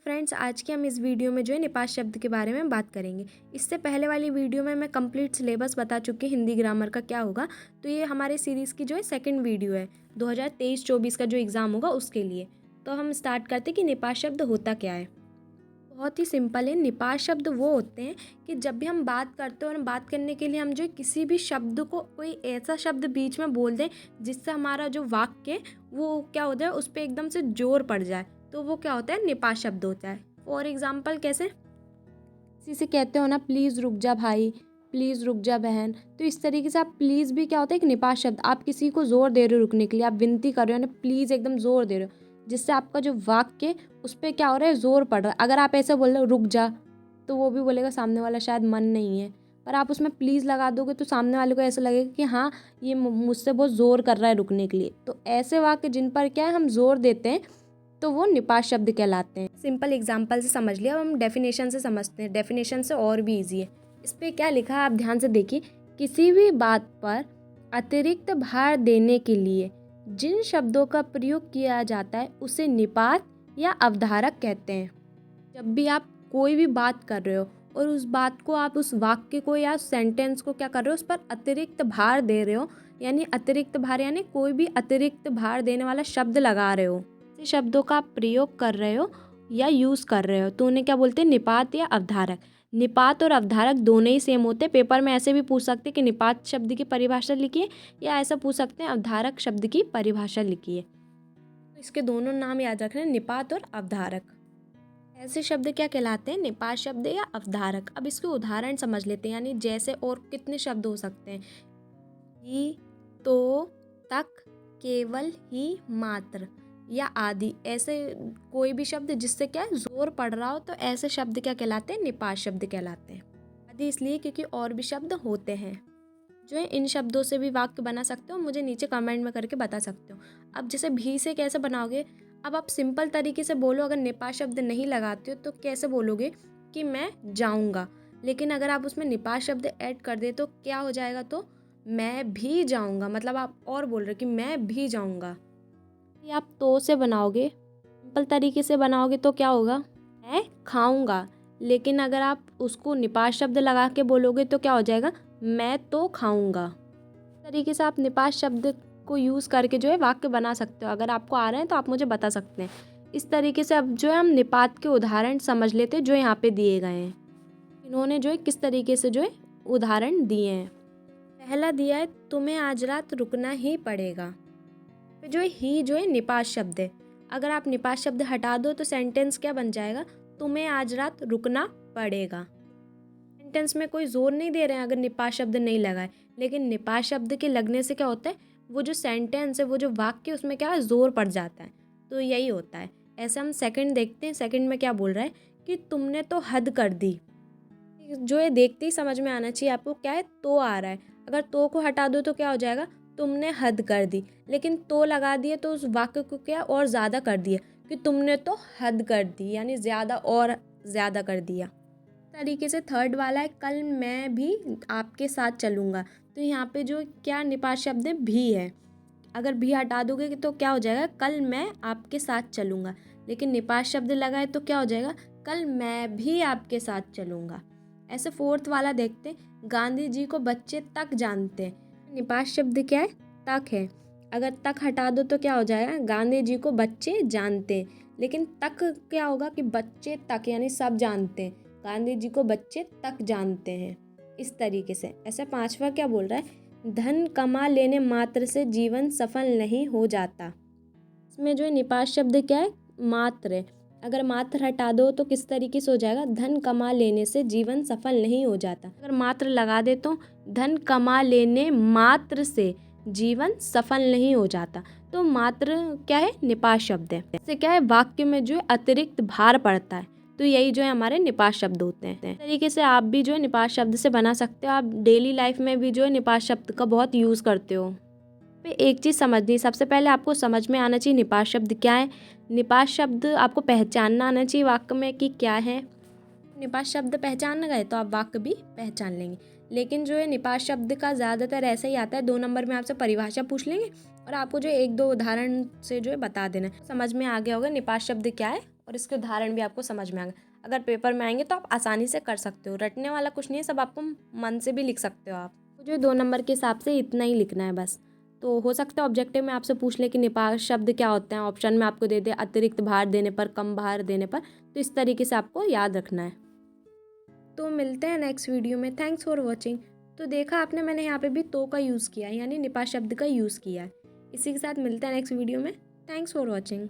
Friends, आज के हम इस वीडियो में जो है निपात शब्द के बारे में बात करेंगे। इससे पहले वाली वीडियो में मैं कंप्लीट सिलेबस बता चुकी हिंदी ग्रामर का क्या होगा। तो ये हमारे सीरीज़ की जो है सेकंड वीडियो है 2023-24 का जो एग्ज़ाम होगा उसके लिए। तो हम स्टार्ट करते हैं कि निपात शब्द होता क्या है। बहुत ही सिंपल है। निपात शब्द वो होते हैं कि जब भी हम बात करते हैं और हम बात करने के लिए हम जो है किसी भी शब्द को कोई ऐसा शब्द बीच में बोल दें जिससे हमारा जो वाक्य है वो क्या हो जाए, उस पर एकदम से जोर पड़ जाए, तो वो क्या होता है, निपात शब्द होता है। फॉर एग्जाम्पल, कैसे किसी से कहते हो ना, प्लीज़ रुक जा भाई, प्लीज़ रुक जा बहन, तो इस तरीके से आप प्लीज़ भी क्या होता है, एक निपात शब्द। आप किसी को ज़ोर दे रहे हो रुकने के लिए, आप विनती कर रहे हो ना, प्लीज़ एकदम ज़ोर दे रहे हो, जिससे आपका जो वाक्य है उस पर क्या हो रहा है, ज़ोर पड़ रहा है। अगर आप ऐसे बोल रहे हो रुक जा, तो वो भी बोलेगा सामने वाला शायद मन नहीं है, पर आप उसमें प्लीज़ लगा दोगे तो सामने वाले को ऐसा लगेगा कि हाँ, ये मुझसे बहुत ज़ोर कर रहा है रुकने के लिए। तो ऐसे वाक्य जिन पर क्या है हम ज़ोर देते हैं तो वो निपात शब्द कहलाते हैं। सिंपल एग्जांपल से समझ लिया। अब हम डेफिनेशन से समझते हैं। डेफिनेशन से और भी इजी है। इस पे क्या लिखा है आप ध्यान से देखिए। किसी भी बात पर अतिरिक्त भार देने के लिए जिन शब्दों का प्रयोग किया जाता है उसे निपात या अवधारक कहते हैं। जब भी आप कोई भी बात कर रहे हो और उस बात को आप उस वाक्य को या सेंटेंस को क्या कर रहे हो, उस पर अतिरिक्त भार दे रहे हो, यानी अतिरिक्त भार यानी कोई भी अतिरिक्त भार देने वाला शब्द लगा रहे हो, ऐसे शब्दों का आप प्रयोग कर रहे हो या यूज़ कर रहे हो, तो उन्हें क्या बोलते हैं, निपात या अवधारक। निपात और अवधारक दोनों ही सेम होते हैं। पेपर में ऐसे भी पूछ सकते हैं कि निपात शब्द की परिभाषा लिखिए, या ऐसा पूछ सकते हैं अवधारक शब्द की परिभाषा लिखिए। तो इसके दोनों नाम याद रखना है, निपात और अवधारक। ऐसे शब्द क्या कहलाते हैं, निपात शब्द या अवधारक। अब इसके उदाहरण समझ लेते हैं, यानी जैसे और कितने शब्द हो सकते हैं। ही, तो, तक, केवल, ही, मात्र या आदि। ऐसे कोई भी शब्द जिससे क्या है, जोर पड़ रहा हो, तो ऐसे शब्द क्या कहलाते हैं, निपात शब्द कहलाते हैं। आदि इसलिए क्योंकि और भी शब्द होते हैं जो है। इन शब्दों से भी वाक्य बना सकते हो, मुझे नीचे कमेंट में करके बता सकते हो। अब जैसे भी से कैसे बनाओगे, अब आप सिंपल तरीके से बोलो। अगर निपात शब्द नहीं लगाते हो तो कैसे बोलोगे कि मैं जाऊंगा, लेकिन अगर आप उसमें निपात शब्द ऐड कर दे तो क्या हो जाएगा, तो मैं भी जाऊंगा, मतलब आप और बोल रहे हो कि मैं भी जाऊंगा। ये आप तो से बनाओगे, सिंपल तरीके से बनाओगे तो क्या होगा, मैं खाऊंगा, लेकिन अगर आप उसको निपात शब्द लगा के बोलोगे तो क्या हो जाएगा, मैं तो खाऊंगा। इस तरीके से आप निपात शब्द को यूज़ करके जो है वाक्य बना सकते हो। अगर आपको आ रहे हैं तो आप मुझे बता सकते हैं। इस तरीके से अब जो है हम निपात के उदाहरण समझ लेते हैं जो यहाँ पे दिए गए हैं। इन्होंने जो है किस तरीके से जो है उदाहरण दिए हैं। पहला दिया है, तुम्हें आज रात रुकना ही पड़ेगा। फिर जो है ही जो है निपात शब्द है। अगर आप निपात शब्द हटा दो तो सेंटेंस क्या बन जाएगा, तुम्हें आज रात रुकना पड़ेगा। सेंटेंस में कोई जोर नहीं दे रहे हैं अगर निपात शब्द नहीं लगाए, लेकिन निपात शब्द के लगने से क्या होता है, वो जो सेंटेंस है, वो जो वाक्य, उसमें क्या है, जोर पड़ जाता है। तो यही होता है। ऐसे हम सेकंड देखते हैं। सेकंड में क्या बोल रहा है कि तुमने तो हद कर दी। जो है देखते ही समझ में आना चाहिए आपको, क्या है, तो आ रहा है। अगर तो को हटा दो तो क्या हो जाएगा, तुमने हद कर दी, लेकिन तो लगा दिए तो उस वाक्य को क्या और ज़्यादा कर दिया कि तुमने तो हद कर दी, यानी ज़्यादा और ज़्यादा कर दिया। तरीके से थर्ड वाला है, कल मैं भी आपके साथ चलूँगा। तो यहाँ पे जो क्या निपात शब्द है, भी है। अगर भी हटा दोगे तो क्या हो जाएगा, कल मैं आपके साथ चलूँगा, लेकिन निपात शब्द लगाए तो क्या हो जाएगा, कल मैं भी आपके साथ चलूँगा। ऐसे फोर्थ वाला देखते हैं, गांधी जी को बच्चे तक जानते हैं। निपात शब्द क्या है, तक है। अगर तक हटा दो तो क्या हो जाएगा, गांधी जी को बच्चे जानते हैं, लेकिन तक क्या होगा कि बच्चे तक, यानी सब जानते हैं। गांधी जी को बच्चे तक जानते हैं। इस तरीके से। ऐसा पांचवा क्या बोल रहा है, धन कमा लेने मात्र से जीवन सफल नहीं हो जाता। इसमें जो है निपात शब्द क्या है, मात्र है। अगर मात्र हटा दो तो किस तरीके से हो जाएगा, धन कमा लेने से जीवन सफल नहीं हो जाता। अगर मात्र लगा दे तो धन कमा लेने मात्र से जीवन सफल नहीं हो जाता। तो मात्र क्या है, निपात शब्द है। इससे क्या है, वाक्य में जो है अतिरिक्त भार पड़ता है। तो यही जो है हमारे निपात शब्द होते हैं। इस तरीके से आप भी जो है निपात शब्द से बना सकते हो। आप डेली लाइफ में भी जो है निपात शब्द का बहुत यूज़ करते हो। पे एक चीज़ समझनी, सबसे पहले आपको समझ में आना चाहिए निपात शब्द क्या है। निपात शब्द आपको पहचानना आना चाहिए वाक्य में कि क्या है। निपात शब्द पहचान गए तो आप वाक्य भी पहचान लेंगे। लेकिन जो है निपात शब्द का ज़्यादातर ऐसा ही आता है, 2 नंबर में आपसे परिभाषा पूछ लेंगे और आपको जो एक दो उदाहरण से जो है बता देना है। समझ में आ गया होगा निपात शब्द क्या है और इसके उदाहरण भी आपको समझ में आएंगे। अगर पेपर में आएंगे तो आप आसानी से कर सकते हो, रटने वाला कुछ नहीं है, सब आपको मन से भी लिख सकते हो आप। तो जो 2 नंबर के हिसाब से इतना ही लिखना है बस। तो हो सकता है ऑब्जेक्टिव में आपसे पूछ ले कि निपात शब्द क्या होते हैं, ऑप्शन में आपको दे दे अतिरिक्त भार देने पर, कम भार देने पर, तो इस तरीके से आपको याद रखना है। तो मिलते हैं नेक्स्ट वीडियो में। Thanks for watching. तो देखा आपने, मैंने यहाँ पे भी तो का यूज़ किया है, यानी निपात शब्द का यूज़ किया है। इसी के साथ मिलते हैं नेक्स्ट वीडियो में। Thanks for watching.